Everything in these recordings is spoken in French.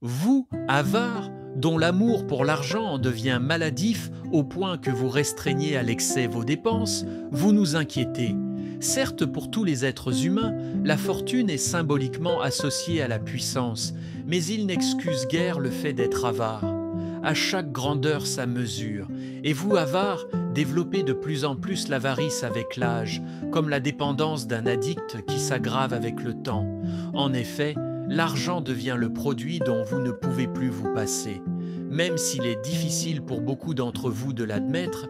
Vous, avare, dont l'amour pour l'argent en devient maladif au point que vous restreignez à l'excès vos dépenses, vous nous inquiétez. Certes, pour tous les êtres humains, la fortune est symboliquement associée à la puissance, mais il n'excuse guère le fait d'être avare. À chaque grandeur sa mesure, et vous, avare, développez de plus en plus l'avarice avec l'âge, comme la dépendance d'un addict qui s'aggrave avec le temps. En effet, l'argent devient le produit dont vous ne pouvez plus vous passer. Même s'il est difficile pour beaucoup d'entre vous de l'admettre,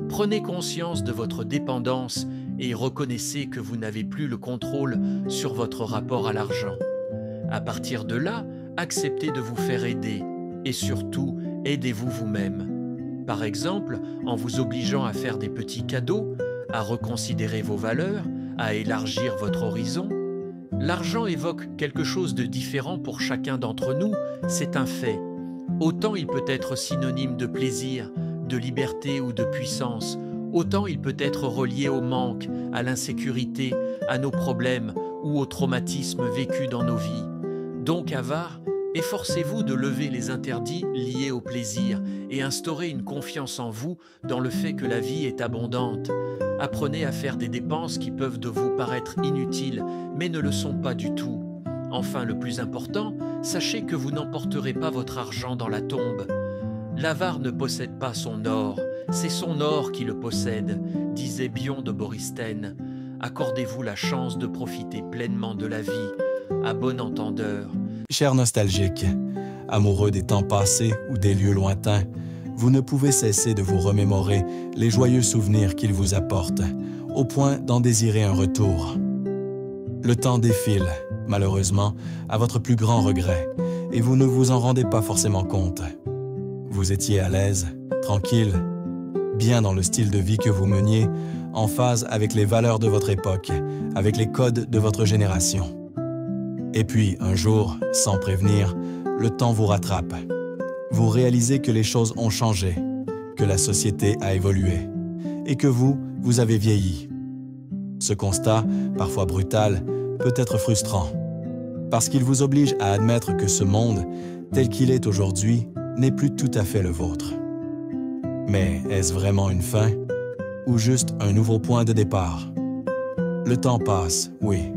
prenez conscience de votre dépendance et reconnaissez que vous n'avez plus le contrôle sur votre rapport à l'argent. À partir de là, acceptez de vous faire aider et surtout, aidez-vous vous-même. Par exemple, en vous obligeant à faire des petits cadeaux, à reconsidérer vos valeurs, à élargir votre horizon. L'argent évoque quelque chose de différent pour chacun d'entre nous, c'est un fait. Autant il peut être synonyme de plaisir, de liberté ou de puissance, autant il peut être relié au manque, à l'insécurité, à nos problèmes ou aux traumatismes vécus dans nos vies. Donc, avare, efforcez-vous de lever les interdits liés au plaisir et instaurez une confiance en vous dans le fait que la vie est abondante. Apprenez à faire des dépenses qui peuvent de vous paraître inutiles, mais ne le sont pas du tout. Enfin, le plus important, sachez que vous n'emporterez pas votre argent dans la tombe. L'avare ne possède pas son or, c'est son or qui le possède, disait Bion de Boristen. Accordez-vous la chance de profiter pleinement de la vie, à bon entendeur. Chers nostalgiques, amoureux des temps passés ou des lieux lointains, vous ne pouvez cesser de vous remémorer les joyeux souvenirs qu'ils vous apportent, au point d'en désirer un retour. Le temps défile, malheureusement, à votre plus grand regret, et vous ne vous en rendez pas forcément compte. Vous étiez à l'aise, tranquille, bien dans le style de vie que vous meniez, en phase avec les valeurs de votre époque, avec les codes de votre génération. Et puis, un jour, sans prévenir, le temps vous rattrape. Vous réalisez que les choses ont changé, que la société a évolué, et que vous avez vieilli. Ce constat, parfois brutal, peut être frustrant, parce qu'il vous oblige à admettre que ce monde, tel qu'il est aujourd'hui, n'est plus tout à fait le vôtre. Mais est-ce vraiment une fin, ou juste un nouveau point de départ? Le temps passe, oui,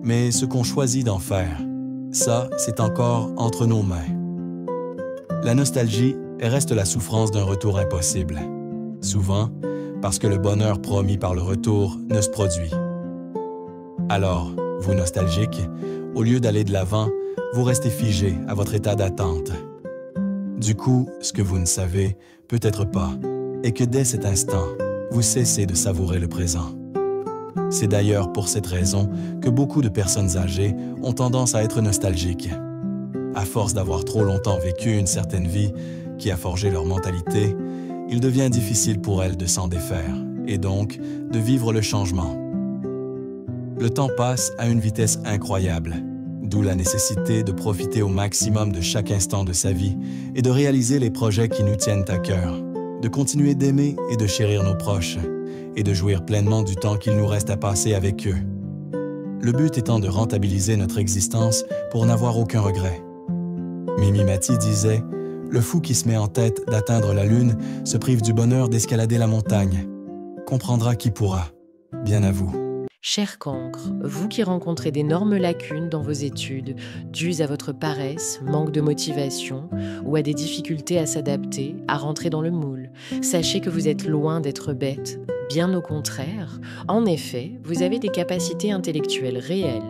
mais ce qu'on choisit d'en faire, ça, c'est encore entre nos mains. La nostalgie reste la souffrance d'un retour impossible, souvent parce que le bonheur promis par le retour ne se produit. Alors, vous nostalgiques, au lieu d'aller de l'avant, vous restez figé à votre état d'attente. Du coup, ce que vous ne savez, peut-être pas, est que dès cet instant, vous cessez de savourer le présent. C'est d'ailleurs pour cette raison que beaucoup de personnes âgées ont tendance à être nostalgiques. À force d'avoir trop longtemps vécu une certaine vie qui a forgé leur mentalité, il devient difficile pour elles de s'en défaire et donc de vivre le changement. Le temps passe à une vitesse incroyable, d'où la nécessité de profiter au maximum de chaque instant de sa vie et de réaliser les projets qui nous tiennent à cœur, de continuer d'aimer et de chérir nos proches et de jouir pleinement du temps qu'il nous reste à passer avec eux. Le but étant de rentabiliser notre existence pour n'avoir aucun regret. Mimi Mati disait « Le fou qui se met en tête d'atteindre la lune se prive du bonheur d'escalader la montagne. Comprendra qui pourra. Bien à vous. » Cher cancre, vous qui rencontrez d'énormes lacunes dans vos études, dues à votre paresse, manque de motivation ou à des difficultés à s'adapter, à rentrer dans le moule, sachez que vous êtes loin d'être bête, bien au contraire. En effet, vous avez des capacités intellectuelles réelles,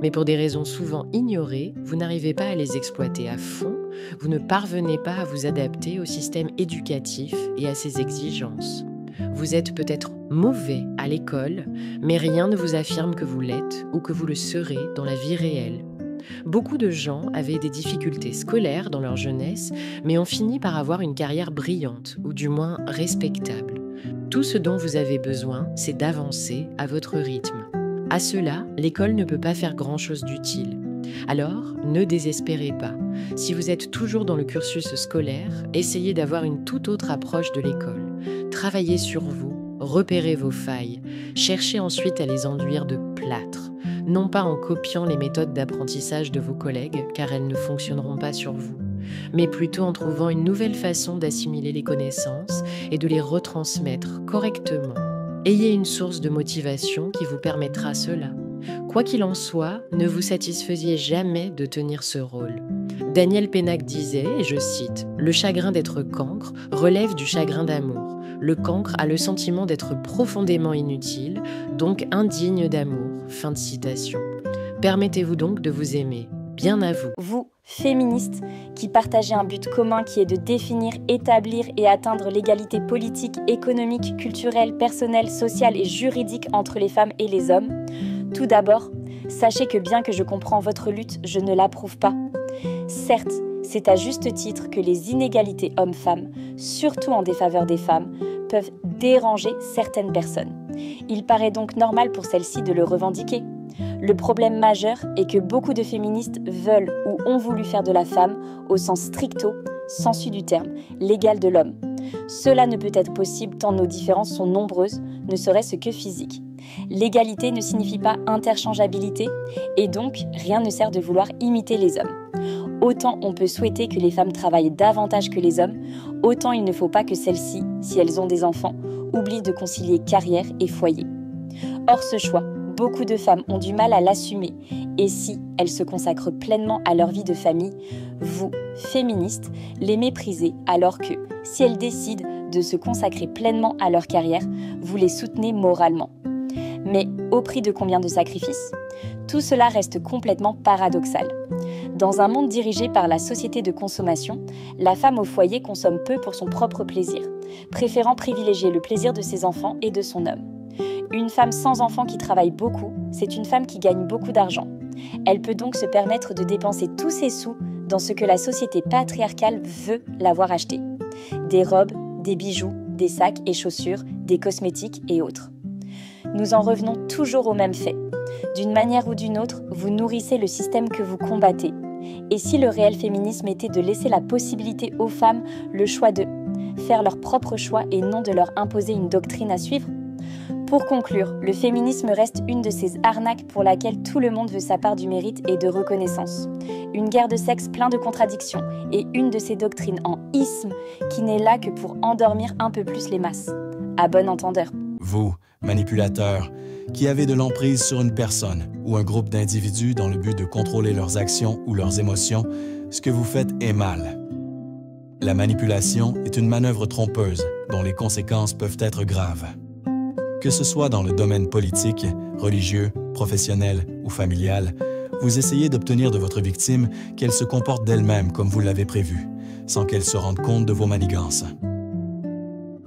mais pour des raisons souvent ignorées, vous n'arrivez pas à les exploiter à fond, vous ne parvenez pas à vous adapter au système éducatif et à ses exigences. Vous êtes peut-être mauvais à l'école, mais rien ne vous affirme que vous l'êtes ou que vous le serez dans la vie réelle. Beaucoup de gens avaient des difficultés scolaires dans leur jeunesse, mais ont fini par avoir une carrière brillante, ou du moins respectable. Tout ce dont vous avez besoin, c'est d'avancer à votre rythme. À cela, l'école ne peut pas faire grand-chose d'utile. Alors, ne désespérez pas. Si vous êtes toujours dans le cursus scolaire, essayez d'avoir une toute autre approche de l'école. Travaillez sur vous, repérez vos failles, cherchez ensuite à les enduire de plâtre, non pas en copiant les méthodes d'apprentissage de vos collègues, car elles ne fonctionneront pas sur vous. mais plutôt en trouvant une nouvelle façon d'assimiler les connaissances et de les retransmettre correctement. Ayez une source de motivation qui vous permettra cela. Quoi qu'il en soit, ne vous satisfaisiez jamais de tenir ce rôle. Daniel Pénac disait, et je cite, « Le chagrin d'être cancre relève du chagrin d'amour. Le cancre a le sentiment d'être profondément inutile, donc indigne d'amour. » Fin de citation. Permettez-vous donc de vous aimer. Bien à vous. Vous, féministes, qui partagez un but commun qui est de définir, établir et atteindre l'égalité politique, économique, culturelle, personnelle, sociale et juridique entre les femmes et les hommes, tout d'abord, sachez que bien que je comprends votre lutte, je ne l'approuve pas. Certes, c'est à juste titre que les inégalités hommes-femmes, surtout en défaveur des femmes, peuvent déranger certaines personnes. Il paraît donc normal pour celles-ci de le revendiquer. Le problème majeur est que beaucoup de féministes veulent ou ont voulu faire de la femme, au sens stricto sensu du terme, l'égal de l'homme. Cela ne peut être possible tant nos différences sont nombreuses, ne serait-ce que physiques. L'égalité ne signifie pas interchangeabilité et donc rien ne sert de vouloir imiter les hommes. Autant on peut souhaiter que les femmes travaillent davantage que les hommes, autant il ne faut pas que celles-ci, si elles ont des enfants, oublient de concilier carrière et foyer. Or ce choix, beaucoup de femmes ont du mal à l'assumer et si elles se consacrent pleinement à leur vie de famille, vous, féministes, les méprisez alors que, si elles décident de se consacrer pleinement à leur carrière, vous les soutenez moralement. Mais au prix de combien de sacrifices ? Tout cela reste complètement paradoxal. Dans un monde dirigé par la société de consommation, la femme au foyer consomme peu pour son propre plaisir, préférant privilégier le plaisir de ses enfants et de son homme. Une femme sans enfants qui travaille beaucoup, c'est une femme qui gagne beaucoup d'argent. Elle peut donc se permettre de dépenser tous ses sous dans ce que la société patriarcale veut la voir acheter. Des robes, des bijoux, des sacs et chaussures, des cosmétiques et autres. Nous en revenons toujours au même fait. D'une manière ou d'une autre, vous nourrissez le système que vous combattez. Et si le réel féminisme était de laisser la possibilité aux femmes le choix de faire leur propre choix et non de leur imposer une doctrine à suivre ? Pour conclure, le féminisme reste une de ces arnaques pour laquelle tout le monde veut sa part du mérite et de reconnaissance. Une guerre de sexe plein de contradictions et une de ces doctrines en isme qui n'est là que pour endormir un peu plus les masses. À bon entendeur. Vous, manipulateurs, qui avez de l'emprise sur une personne ou un groupe d'individus dans le but de contrôler leurs actions ou leurs émotions, ce que vous faites est mal. La manipulation est une manœuvre trompeuse dont les conséquences peuvent être graves. Que ce soit dans le domaine politique, religieux, professionnel ou familial, vous essayez d'obtenir de votre victime qu'elle se comporte d'elle-même comme vous l'avez prévu, sans qu'elle se rende compte de vos manigances.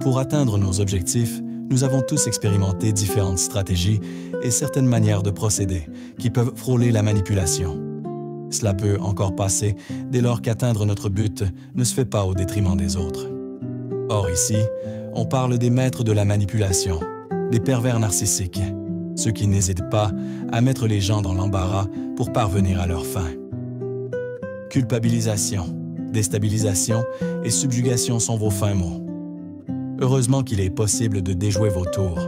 Pour atteindre nos objectifs, nous avons tous expérimenté différentes stratégies et certaines manières de procéder qui peuvent frôler la manipulation. Cela peut encore passer dès lors qu'atteindre notre but ne se fait pas au détriment des autres. Or ici, on parle des maîtres de la manipulation, des pervers narcissiques, ceux qui n'hésitent pas à mettre les gens dans l'embarras pour parvenir à leur fin. Culpabilisation, déstabilisation et subjugation sont vos fins mots. Heureusement qu'il est possible de déjouer vos tours,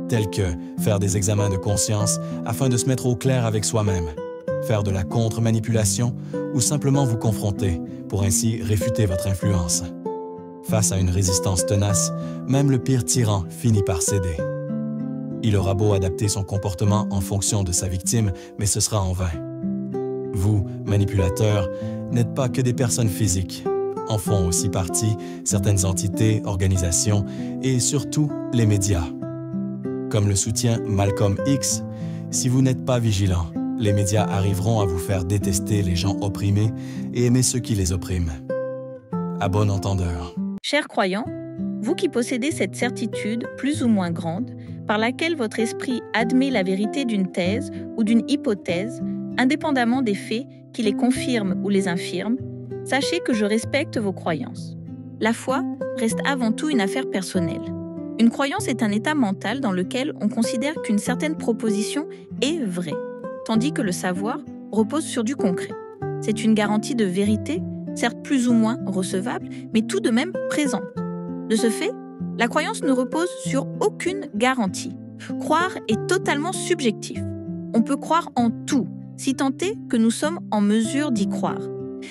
tels que faire des examens de conscience afin de se mettre au clair avec soi-même, faire de la contre-manipulation ou simplement vous confronter pour ainsi réfuter votre influence. Face à une résistance tenace, même le pire tyran finit par céder. Il aura beau adapter son comportement en fonction de sa victime, mais ce sera en vain. Vous, manipulateurs, n'êtes pas que des personnes physiques. En font aussi partie certaines entités, organisations et surtout les médias. Comme le soutient Malcolm X, si vous n'êtes pas vigilant, les médias arriveront à vous faire détester les gens opprimés et aimer ceux qui les oppriment. À bon entendeur. Chers croyants, vous qui possédez cette certitude plus ou moins grande, par laquelle votre esprit admet la vérité d'une thèse ou d'une hypothèse, indépendamment des faits qui les confirment ou les infirment, sachez que je respecte vos croyances. La foi reste avant tout une affaire personnelle. Une croyance est un état mental dans lequel on considère qu'une certaine proposition est vraie, tandis que le savoir repose sur du concret. C'est une garantie de vérité, certes plus ou moins recevable, mais tout de même présente. De ce fait, la croyance ne repose sur aucune garantie. Croire est totalement subjectif. On peut croire en tout, si tant est que nous sommes en mesure d'y croire.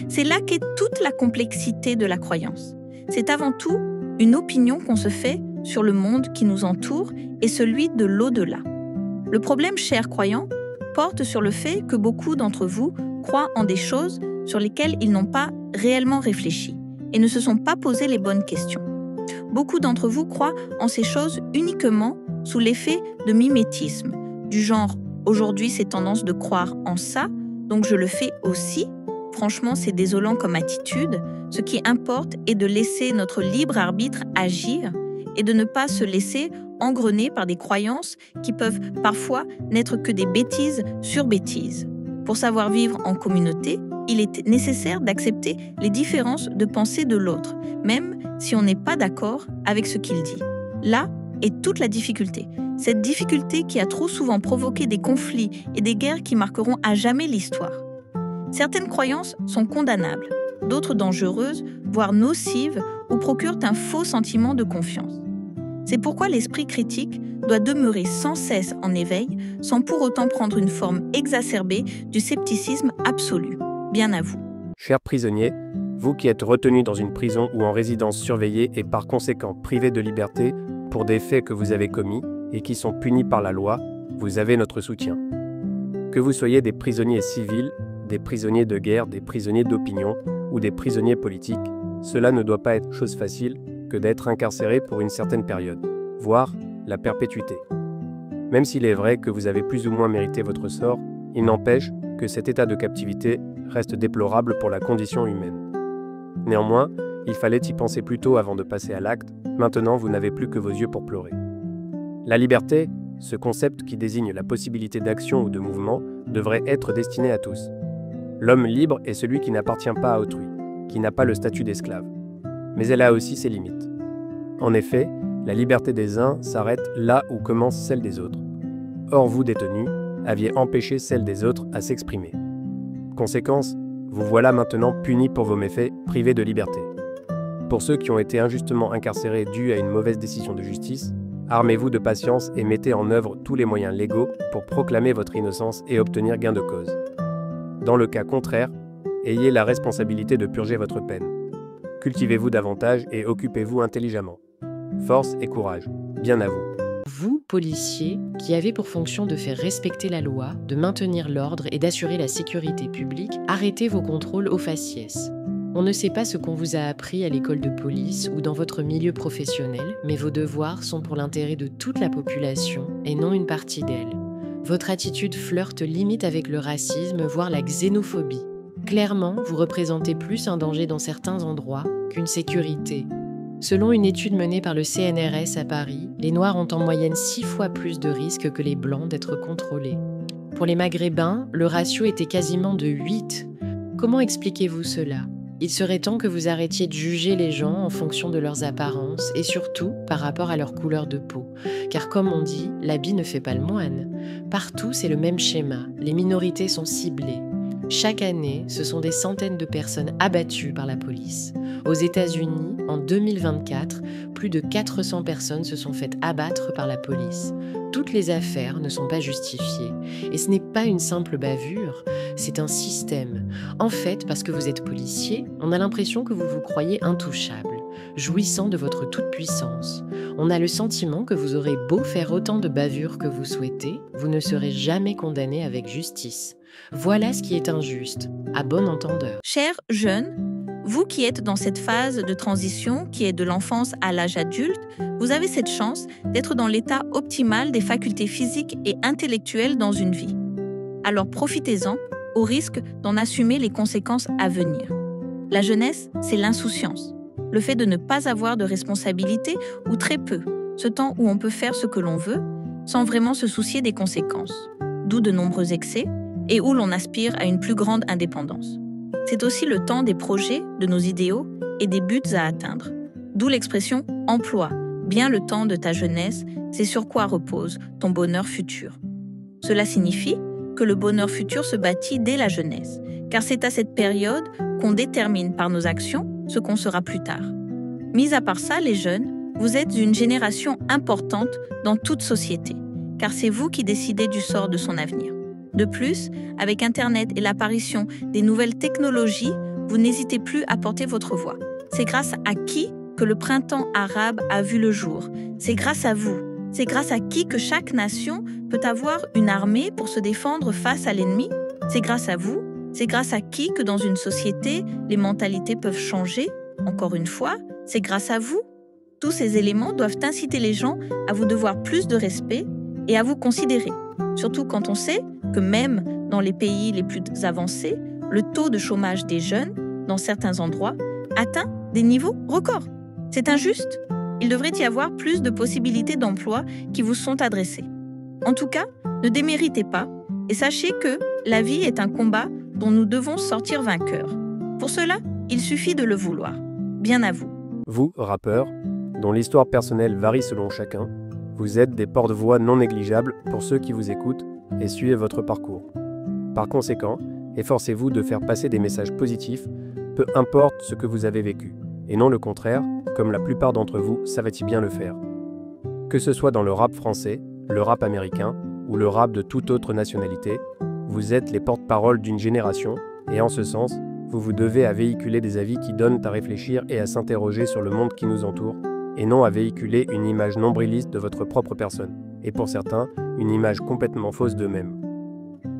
C'est là qu'est toute la complexité de la croyance. C'est avant tout une opinion qu'on se fait sur le monde qui nous entoure et celui de l'au-delà. Le problème, chers croyants, porte sur le fait que beaucoup d'entre vous croient en des choses sur lesquelles ils n'ont pas réellement réfléchi et ne se sont pas posé les bonnes questions. Beaucoup d'entre vous croient en ces choses uniquement sous l'effet de mimétisme, du genre « aujourd'hui c'est tendance de croire en ça, donc je le fais aussi ». Franchement, c'est désolant comme attitude. Ce qui importe est de laisser notre libre arbitre agir et de ne pas se laisser engrener par des croyances qui peuvent parfois n'être que des bêtises sur bêtises. Pour savoir vivre en communauté, il est nécessaire d'accepter les différences de pensée de l'autre, même si on n'est pas d'accord avec ce qu'il dit. Là est toute la difficulté. Cette difficulté qui a trop souvent provoqué des conflits et des guerres qui marqueront à jamais l'histoire. Certaines croyances sont condamnables, d'autres dangereuses, voire nocives, ou procurent un faux sentiment de confiance. C'est pourquoi l'esprit critique doit demeurer sans cesse en éveil, sans pour autant prendre une forme exacerbée du scepticisme absolu. Bien à vous. Chers prisonniers, vous qui êtes retenus dans une prison ou en résidence surveillée et par conséquent privés de liberté pour des faits que vous avez commis et qui sont punis par la loi, vous avez notre soutien. Que vous soyez des prisonniers civils, des prisonniers de guerre, des prisonniers d'opinion ou des prisonniers politiques, cela ne doit pas être chose facile que d'être incarcéré pour une certaine période, voire la perpétuité. Même s'il est vrai que vous avez plus ou moins mérité votre sort, il n'empêche que cet état de captivité reste déplorable pour la condition humaine. Néanmoins, il fallait y penser plus tôt avant de passer à l'acte. Maintenant, vous n'avez plus que vos yeux pour pleurer. La liberté, ce concept qui désigne la possibilité d'action ou de mouvement, devrait être destiné à tous. L'homme libre est celui qui n'appartient pas à autrui, qui n'a pas le statut d'esclave. Mais elle a aussi ses limites. En effet, la liberté des uns s'arrête là où commence celle des autres. Or, vous détenus, aviez empêché celle des autres à s'exprimer. Conséquence, vous voilà maintenant punis pour vos méfaits, privés de liberté. Pour ceux qui ont été injustement incarcérés dû à une mauvaise décision de justice, armez-vous de patience et mettez en œuvre tous les moyens légaux pour proclamer votre innocence et obtenir gain de cause. Dans le cas contraire, ayez la responsabilité de purger votre peine. Cultivez-vous davantage et occupez-vous intelligemment. Force et courage, bien à vous. Vous, policiers, qui avez pour fonction de faire respecter la loi, de maintenir l'ordre et d'assurer la sécurité publique, arrêtez vos contrôles au faciès. On ne sait pas ce qu'on vous a appris à l'école de police ou dans votre milieu professionnel, mais vos devoirs sont pour l'intérêt de toute la population et non une partie d'elle. Votre attitude flirte limite avec le racisme, voire la xénophobie. Clairement, vous représentez plus un danger dans certains endroits qu'une sécurité. Selon une étude menée par le CNRS à Paris, les Noirs ont en moyenne 6 fois plus de risques que les Blancs d'être contrôlés. Pour les Maghrébins, le ratio était quasiment de 8. Comment expliquez-vous cela ? Il serait temps que vous arrêtiez de juger les gens en fonction de leurs apparences et surtout par rapport à leur couleur de peau. Car comme on dit, l'habit ne fait pas le moine. Partout, c'est le même schéma. Les minorités sont ciblées. Chaque année, ce sont des centaines de personnes abattues par la police. Aux États-Unis, en 2024, plus de 400 personnes se sont faites abattre par la police. Toutes les affaires ne sont pas justifiées. Et ce n'est pas une simple bavure, c'est un système. En fait, parce que vous êtes policier, on a l'impression que vous vous croyez intouchable, jouissant de votre toute-puissance. On a le sentiment que vous aurez beau faire autant de bavures que vous souhaitez, vous ne serez jamais condamné avec justice. Voilà ce qui est injuste, à bon entendeur. Chers jeunes, vous qui êtes dans cette phase de transition qui est de l'enfance à l'âge adulte, vous avez cette chance d'être dans l'état optimal des facultés physiques et intellectuelles dans une vie. Alors profitez-en, au risque d'en assumer les conséquences à venir. La jeunesse, c'est l'insouciance, le fait de ne pas avoir de responsabilité ou très peu, ce temps où on peut faire ce que l'on veut sans vraiment se soucier des conséquences, d'où de nombreux excès et où l'on aspire à une plus grande indépendance. C'est aussi le temps des projets, de nos idéaux et des buts à atteindre. D'où l'expression « emploi », bien le temps de ta jeunesse, c'est sur quoi repose ton bonheur futur. Cela signifie que le bonheur futur se bâtit dès la jeunesse, car c'est à cette période qu'on détermine par nos actions ce qu'on sera plus tard. Mis à part ça, les jeunes, vous êtes une génération importante dans toute société, car c'est vous qui décidez du sort de son avenir. De plus, avec Internet et l'apparition des nouvelles technologies, vous n'hésitez plus à porter votre voix. C'est grâce à qui que le printemps arabe a vu le jour. C'est grâce à vous. C'est grâce à qui que chaque nation peut avoir une armée pour se défendre face à l'ennemi. C'est grâce à vous. C'est grâce à qui que dans une société, les mentalités peuvent changer. Encore une fois, c'est grâce à vous. Tous ces éléments doivent inciter les gens à vous devoir plus de respect et à vous considérer. Surtout quand on sait que même dans les pays les plus avancés, le taux de chômage des jeunes, dans certains endroits, atteint des niveaux records. C'est injuste. Il devrait y avoir plus de possibilités d'emploi qui vous sont adressées. En tout cas, ne déméritez pas et sachez que la vie est un combat dont nous devons sortir vainqueurs. Pour cela, il suffit de le vouloir. Bien à vous. Vous, rappeurs, dont l'histoire personnelle varie selon chacun, vous êtes des porte-voix non négligeables pour ceux qui vous écoutent et suivent votre parcours. Par conséquent, efforcez-vous de faire passer des messages positifs, peu importe ce que vous avez vécu, et non le contraire, comme la plupart d'entre vous savent bien le faire. Que ce soit dans le rap français, le rap américain ou le rap de toute autre nationalité, vous êtes les porte-parole d'une génération, et en ce sens, vous vous devez à véhiculer des avis qui donnent à réfléchir et à s'interroger sur le monde qui nous entoure, et non à véhiculer une image nombriliste de votre propre personne, et pour certains, une image complètement fausse d'eux-mêmes.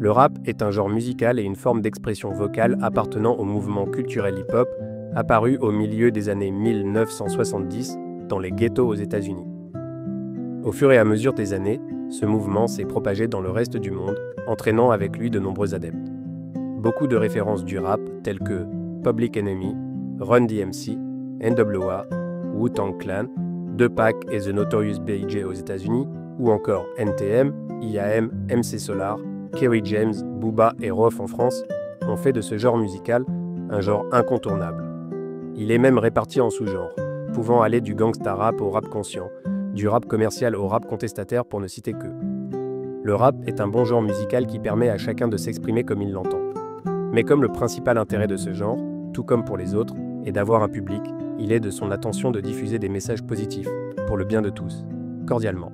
Le rap est un genre musical et une forme d'expression vocale appartenant au mouvement culturel hip-hop, apparu au milieu des années 1970 dans les ghettos aux États-Unis. Au fur et à mesure des années, ce mouvement s'est propagé dans le reste du monde, entraînant avec lui de nombreux adeptes. Beaucoup de références du rap, telles que Public Enemy, Run DMC, NWA, Wu-Tang Clan, Tupac et The Notorious B.I.G. aux États-Unis, ou encore NTM, IAM, MC Solar, Kerry James, Booba et Rof en France, ont fait de ce genre musical un genre incontournable. Il est même réparti en sous-genres, pouvant aller du gangsta rap au rap conscient, du rap commercial au rap contestataire pour ne citer que. Le rap est un bon genre musical qui permet à chacun de s'exprimer comme il l'entend. Mais comme le principal intérêt de ce genre, tout comme pour les autres, est d'avoir un public, il est de son attention de diffuser des messages positifs, pour le bien de tous. Cordialement.